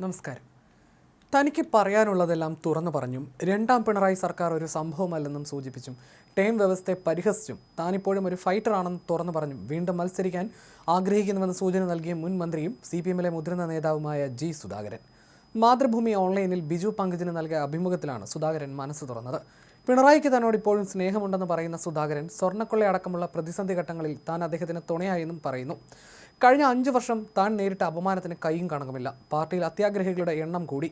നമസ്കാരം. തനിക്ക് പറയാനുള്ളതെല്ലാം തുറന്നു പറഞ്ഞും രണ്ടാം പിണറായി സർക്കാർ ഒരു സംഭവമല്ലെന്നും സൂചിപ്പിച്ചും ടേം വ്യവസ്ഥയെ പരിഹസിച്ചും താനിപ്പോഴും ഒരു ഫൈറ്ററാണെന്ന് തുറന്നു പറഞ്ഞും വീണ്ടും മത്സരിക്കാൻ ആഗ്രഹിക്കുന്നുവെന്ന് സൂചന നൽകിയ മുൻ മന്ത്രിയും CPM-ലെ മുതിർന്ന നേതാവുമായ G. സുധാകരൻ. മാതൃഭൂമി ഓൺലൈനിൽ ബിജു പങ്കജിന് നൽകിയ അഭിമുഖത്തിലാണ് സുധാകരൻ മനസ്സ് തുറന്നത്. പിണറായിക്ക് തന്നോട് ഇപ്പോഴും സ്നേഹമുണ്ടെന്ന് പറയുന്ന സുധാകരൻ സ്വർണ്ണക്കൊള്ളയടക്കമുള്ള പ്രതിസന്ധി ഘട്ടങ്ങളിൽ താൻ അദ്ദേഹത്തിന് തുണയായെന്നും പറയുന്നു. കഴിഞ്ഞ 5 വർഷം താൻ നേരിട്ട അപമാനത്തിന് കൈയും കണക്കുമില്ല. പാർട്ടിയിൽ അത്യാഗ്രഹികളുടെ എണ്ണം കൂടി.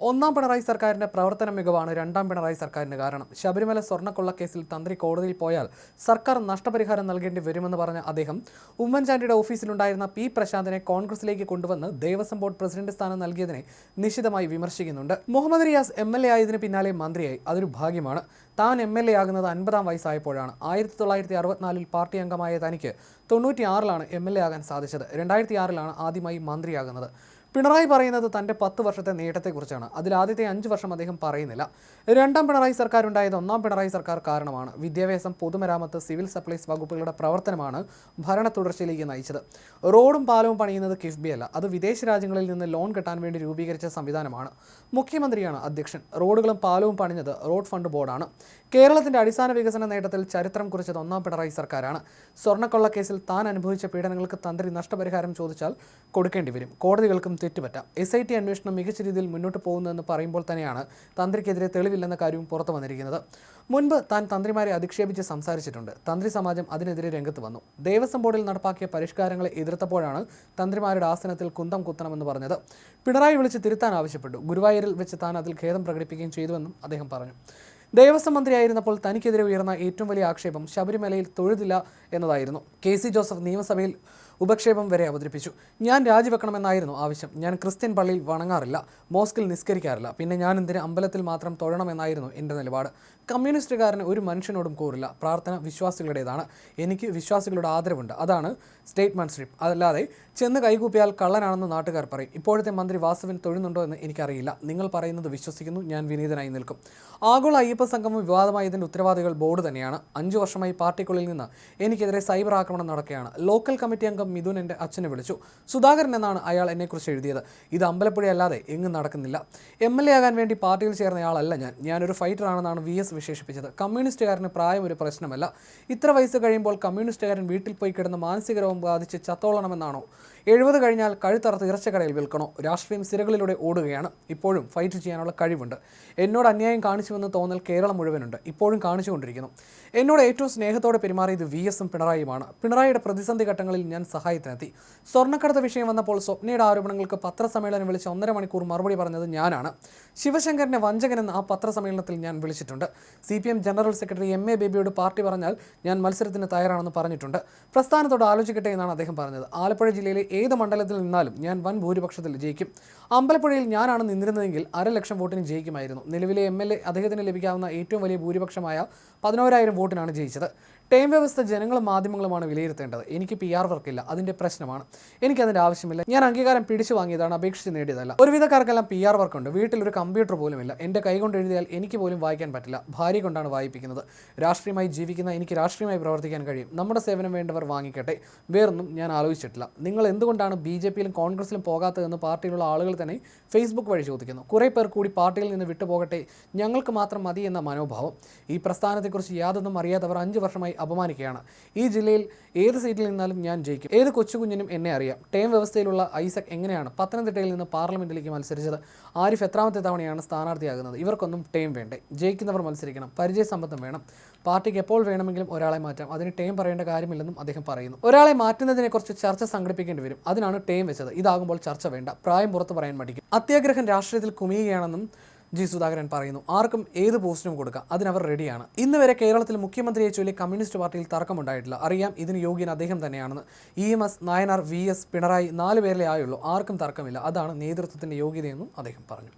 ഒന്നാം പിണറായി സർക്കാരിൻ്റെ പ്രവർത്തന മികവാണ് രണ്ടാം പിണറായി സർക്കാരിന് കാരണം. ശബരിമല സ്വർണ്ണക്കൊള്ള കേസിൽ തന്ത്രി കോടതിയിൽ പോയാൽ സർക്കാർ നഷ്ടപരിഹാരം നൽകേണ്ടി വരുമെന്ന് പറഞ്ഞ അദ്ദേഹം ഉമ്മൻചാണ്ടിയുടെ ഓഫീസിലുണ്ടായിരുന്ന P. പ്രശാന്തിനെ കോൺഗ്രസിലേക്ക് കൊണ്ടുവന്ന് ദേവസ്വം ബോർഡ് പ്രസിഡന്റ് സ്ഥാനം നൽകിയതിനെ നിശിതമായി വിമർശിക്കുന്നുണ്ട്. മുഹമ്മദ് റിയാസ് MLA ആയതിന് പിന്നാലെ മന്ത്രിയായി. അതൊരു ഭാഗ്യമാണ്. താൻ MLA ആകുന്നത് 50-ാം വയസ്സായപ്പോഴാണ്. 1964-ൽ പാർട്ടി അംഗമായ തനിക്ക് 96-ലാണ് MLA ആകാൻ സാധിച്ചത്. 2006-ലാണ് ആദ്യമായി മന്ത്രിയാകുന്നത്. പിണറായി പറയുന്നത് തൻ്റെ 10 വർഷത്തെ നേട്ടത്തെക്കുറിച്ചാണ്. അതിൽ ആദ്യത്തെ 5 വർഷം അദ്ദേഹം പറയുന്നില്ല. രണ്ടാം പിണറായി സർക്കാർ ഉണ്ടായത് ഒന്നാം പിണറായി സർക്കാർ കാരണമാണ്. വിദ്യാഭ്യാസം, പൊതുമരാമത്ത്, സിവിൽ സപ്ലൈസ് വകുപ്പുകളുടെ പ്രവർത്തനമാണ് ഭരണ തുടർച്ചയിലേക്ക് നയിച്ചത്. റോഡും പാലവും പണിയുന്നത് കിഫ്ബി അല്ല, അത് വിദേശ രാജ്യങ്ങളിൽ നിന്ന് ലോൺ കിട്ടാൻ വേണ്ടി രൂപീകരിച്ച സംവിധാനമാണ്. മുഖ്യമന്ത്രിയാണ് അധ്യക്ഷൻ. റോഡുകളും പാലവും പണിഞ്ഞത് റോഡ് ഫണ്ട് ബോർഡാണ്. കേരളത്തിൻ്റെ അടിസ്ഥാന വികസന നേട്ടത്തിൽ ചരിത്രം കുറിച്ചത് ഒന്നാം പിണറായി സർക്കാരാണ്. സ്വർണ്ണക്കൊള്ള കേസിൽ താൻ അനുഭവിച്ച പീഡനങ്ങൾക്ക് തന്ത്രി നഷ്ടപരിഹാരം ചോദിച്ചാൽ കൊടുക്കേണ്ടി വരും. കോടതികൾക്കും തെറ്റുപറ്റാം. SIT അന്വേഷണം മികച്ച രീതിയിൽ മുന്നോട്ട് പോകുന്നതെന്ന് പറയുമ്പോൾ തന്നെയാണ് തന്ത്രിക്കെതിരെ തെളിവില്ലെന്ന കാര്യവും പുറത്തു വന്നിരിക്കുന്നത്. മുൻപ് താൻ തന്ത്രിമാരെ അധിക്ഷേപിച്ച് സംസാരിച്ചിട്ടുണ്ട്. തന്ത്രി സമാജം അതിനെതിരെ രംഗത്ത് വന്നു. ദേവസ്വം ബോർഡിൽ നടപ്പാക്കിയ പരിഷ്കാരങ്ങളെ എതിർത്തപ്പോഴാണ് തന്ത്രിമാരുടെ ആസനത്തിൽ കുന്തം കുത്തണമെന്ന് പറഞ്ഞത്. പിണറായി വിളിച്ച് തിരുത്താൻ ആവശ്യപ്പെട്ടു. ഗുരുവായൂരിൽ വെച്ച് താൻ അതിൽ ഖേദം പ്രകടിപ്പിക്കുകയും ചെയ്തുവെന്നും അദ്ദേഹം പറഞ്ഞു. ദേവസ്വം മന്ത്രിയായിരുന്നപ്പോൾ തനിക്കെതിരെ ഉയർന്ന ഏറ്റവും വലിയ ആക്ഷേപം ശബരിമലയിൽ തൊഴുതില്ല എന്നതായിരുന്നു. KC ജോസഫ് നിയമസഭയിൽ ഉപക്ഷേപം വരെ അവതരിപ്പിച്ചു. ഞാൻ രാജിവെക്കണമെന്നായിരുന്നു ആവശ്യം. ഞാൻ ക്രിസ്ത്യൻ പള്ളിയിൽ വണങ്ങാറില്ല, മോസ്കിൽ നിസ്കരിക്കാറില്ല, പിന്നെ ഞാൻ എന്തിന് അമ്പലത്തിൽ മാത്രം തൊഴണമെന്നായിരുന്നു എൻ്റെ നിലപാട്. കമ്മ്യൂണിസ്റ്റുകാരന് ഒരു മനുഷ്യനോടും കൂറില്ല. പ്രാർത്ഥന വിശ്വാസികളുടേതാണ്. എനിക്ക് വിശ്വാസികളുടെ ആദരവുണ്ട്. അതാണ് സ്റ്റേറ്റ്മെൻറ്റ്ഷിപ്പ്. അതല്ലാതെ ചെന്ന് കൈകൂപ്പിയാൽ കള്ളനാണെന്ന് നാട്ടുകാർ പറയും. ഇപ്പോഴത്തെ മന്ത്രി വാസവൻ തൊഴുന്നുണ്ടോ എന്ന് എനിക്കറിയില്ല. നിങ്ങൾ പറയുന്നത് വിശ്വസിക്കുന്നു. ഞാൻ വിനീതനായി നിൽക്കും. ആഗോള അയ്യപ്പ സംഗമം വിവാദമായതിൻ്റെ ഉത്തരവാദികൾ ബോർഡ് തന്നെയാണ്. 5 വർഷമായി പാർട്ടിക്കുള്ളിൽ നിന്ന് എനിക്കെതിരെ സൈബർ ആക്രമണം നടക്കുകയാണ്. ലോക്കൽ കമ്മിറ്റി അംഗം മിഥുൻ എൻ്റെ അച്ഛനെ വിളിച്ചു. സുധാകരൻ എന്നാണ് അയാൾ എന്നെക്കുറിച്ച് എഴുതിയത്. ഇത് അമ്പലപ്പുഴ അല്ലാതെ എങ്ങും നടക്കുന്നില്ല. MLA ആകാൻ വേണ്ടി പാർട്ടിയിൽ ചേർന്നയാളല്ല ഞാനൊരു ഫൈറ്ററാണെന്നാണ് VS വിശേഷിപ്പിച്ചത്. കമ്മ്യൂണിസ്റ്റുകാരന് പ്രായം ഒരു പ്രശ്നമല്ല. ഇത്ര വയസ്സ് കഴിയുമ്പോൾ കമ്മ്യൂണിസ്റ്റുകാരൻ വീട്ടിൽ പോയി കിടന്ന് മാനസിക രോഗം ബാധിച്ച് ചത്തോളണമെന്നാണോ? 70 കഴിഞ്ഞാൽ കഴുത്തറുത്ത് ഇറച്ചക്കടയിൽ വിൽക്കണോ? രാഷ്ട്രീയം സിരകളിലൂടെ ഓടുകയാണ്. ഇപ്പോഴും ഫൈറ്റ് ചെയ്യാനുള്ള കഴിവുണ്ട്. എന്നോട് അന്യായം കാണിച്ചുവെന്ന് തോന്നൽ കേരളം മുഴുവനുണ്ട്. ഇപ്പോഴും കാണിച്ചുകൊണ്ടിരിക്കുന്നു. എന്നോട് ഏറ്റവും സ്നേഹത്തോടെ പെരുമാറിയത് VS-ഉം പിണറായിയുമാണ്. പിണറായിയുടെ പ്രതിസന്ധി ഘട്ടങ്ങളിൽ ഞാൻ സഹായത്തിനെത്തി. സ്വർണ്ണക്കടത്ത് വിഷയം വന്നപ്പോൾ സ്വപ്നയുടെ ആരോപണങ്ങൾക്ക് പത്രസമ്മേളനം വിളിച്ച് 1.5 മണിക്കൂർ മറുപടി പറഞ്ഞത് ഞാനാണ്. ശിവശങ്കരനെ വഞ്ചകനെന്ന് ആ പത്രസമ്മേളനത്തിൽ ഞാൻ വിളിച്ചിട്ടുണ്ട്. CPM ജനറൽ സെക്രട്ടറി MA ബേബിയോട് പാർട്ടി പറഞ്ഞാൽ ഞാൻ മത്സരത്തിന് തയ്യാറാണെന്ന് പറഞ്ഞിട്ടുണ്ട്. പ്രസ്ഥാനത്തോട് ആലോചിക്കട്ടെ എന്നാണ് അദ്ദേഹം പറഞ്ഞത്. ആലപ്പുഴ ജില്ലയിലെ ഏത് മണ്ഡലത്തിൽ നിന്നാലും ഞാൻ വൻ ഭൂരിപക്ഷത്തിൽ ജയിക്കും. അമ്പലപ്പുഴയിൽ ഞാനാണ് നിന്നിരുന്നതെങ്കിൽ 1,00,000 വോട്ടിന് ജയിക്കുമായിരുന്നു. നിലവിലെ MLA അദ്ദേഹത്തിന് ലഭിക്കാവുന്ന ഏറ്റവും വലിയ ഭൂരിപക്ഷമായ 11,000 വോട്ടിനാണ് ജയിച്ചത്. ടേം വ്യവസ്ഥ ജനങ്ങളും മാധ്യമങ്ങളുമാണ് വിലയിരുത്തേണ്ടത്. എനിക്ക് PR വർക്കില്ല, അതിൻ്റെ പ്രശ്നമാണ്. എനിക്കതിൻ്റെ ആവശ്യമില്ല. ഞാൻ അംഗീകാരം പിടിച്ചു വാങ്ങിയതാണ്, അപേക്ഷിച്ച് നേടിയതല്ല. ഒരുവിധക്കാർക്കെല്ലാം PR വർക്കുണ്ട്. വീട്ടിലൊരു കമ്പ്യൂട്ടർ പോലുമില്ല. എൻ്റെ കൈകൊണ്ട് എഴുതിയാൽ എനിക്ക് പോലും വായിക്കാൻ പറ്റില്ല. ഭാര്യ കൊണ്ടാണ് വായിപ്പിക്കുന്നത്. രാഷ്ട്രീയമായി ജീവിക്കുന്ന എനിക്ക് രാഷ്ട്രീയമായി പ്രവർത്തിക്കാൻ കഴിയും. നമ്മുടെ സേവനം വേണ്ടവർ വാങ്ങിക്കട്ടെ. വേറൊന്നും ഞാൻ ആലോചിച്ചിട്ടില്ല. നിങ്ങൾ എന്തുകൊണ്ടാണ് BJP-യിലും കോൺഗ്രസിലും പോകാത്തതെന്ന് പാർട്ടിയിലുള്ള ആളുകൾ തന്നെ Facebook വഴി ചോദിക്കുന്നു. കുറേ പേർ കൂടി പാർട്ടിയിൽ നിന്ന് വിട്ടുപോകട്ടെ, ഞങ്ങൾക്ക് മാത്രം മതി എന്ന മനോഭാവം. ഈ പ്രസ്ഥാനത്തെക്കുറിച്ച് യാതൊന്നും അറിയാത്തവർ 5 വർഷമായി അപമാനിക്കുകയാണ്. ഈ ജില്ലയിൽ ഏത് സീറ്റിൽ നിന്നാലും ഞാൻ ജയിക്കും. ഏത് കൊച്ചുകുഞ്ഞിനും എന്നെ അറിയാം. ടേം വ്യവസ്ഥയിലുള്ള ഐസക് എങ്ങനെയാണ് പത്തനംതിട്ടയിൽ നിന്ന് പാർലമെന്റിലേക്ക് മത്സരിച്ചത്? ആരിഫ് എത്രാമത്തെ തവണയാണ് സ്ഥാനാർത്ഥിയാകുന്നത്? ഇവർക്കൊന്നും ടേം വേണ്ടേ? ജയിക്കുന്നവർ മത്സരിക്കണം. പരിചയസമ്പത്തും വേണം. പാർട്ടിക്ക് എപ്പോൾ വേണമെങ്കിലും ഒരാളെ മാറ്റാം. അതിന് ടേം പറയേണ്ട കാര്യമില്ലെന്നും അദ്ദേഹം പറയുന്നു. ഒരാളെ മാറ്റുന്നതിനെക്കുറിച്ച് ചർച്ച സംഘടിപ്പിക്കേണ്ടി വരും. അതിനാണ് ടേം വെച്ചത്. ഇതാകുമ്പോൾ ചർച്ച വേണ്ട. പ്രായം പുറത്ത് പറയാൻ മടിക്കും. അത്യാഗ്രഹം രാഷ്ട്രീയത്തിൽ കുമിയുകയാണെന്നും G. സുധാകരൻ പറയുന്നു. ആർക്കും ഏത് പോസ്റ്റും കൊടുക്കാം, അതിനവർ റെഡിയാണ്. ഇന്ന് വരെ കേരളത്തിൽ മുഖ്യമന്ത്രിയെ ചൊല്ലി കമ്മ്യൂണിസ്റ്റ് പാർട്ടിയിൽ തർക്കമുണ്ടായിട്ടില്ല. അറിയാം, ഇതിന് യോഗ്യൻ അദ്ദേഹം തന്നെയാണെന്ന്. EMS, നായനാർ, VS, പിണറായി 4 പേരിലേ ആയുള്ളൂ. ആർക്കും തർക്കമില്ല. അതാണ് നേതൃത്വത്തിൻ്റെ യോഗ്യതയെന്നും അദ്ദേഹം പറഞ്ഞു.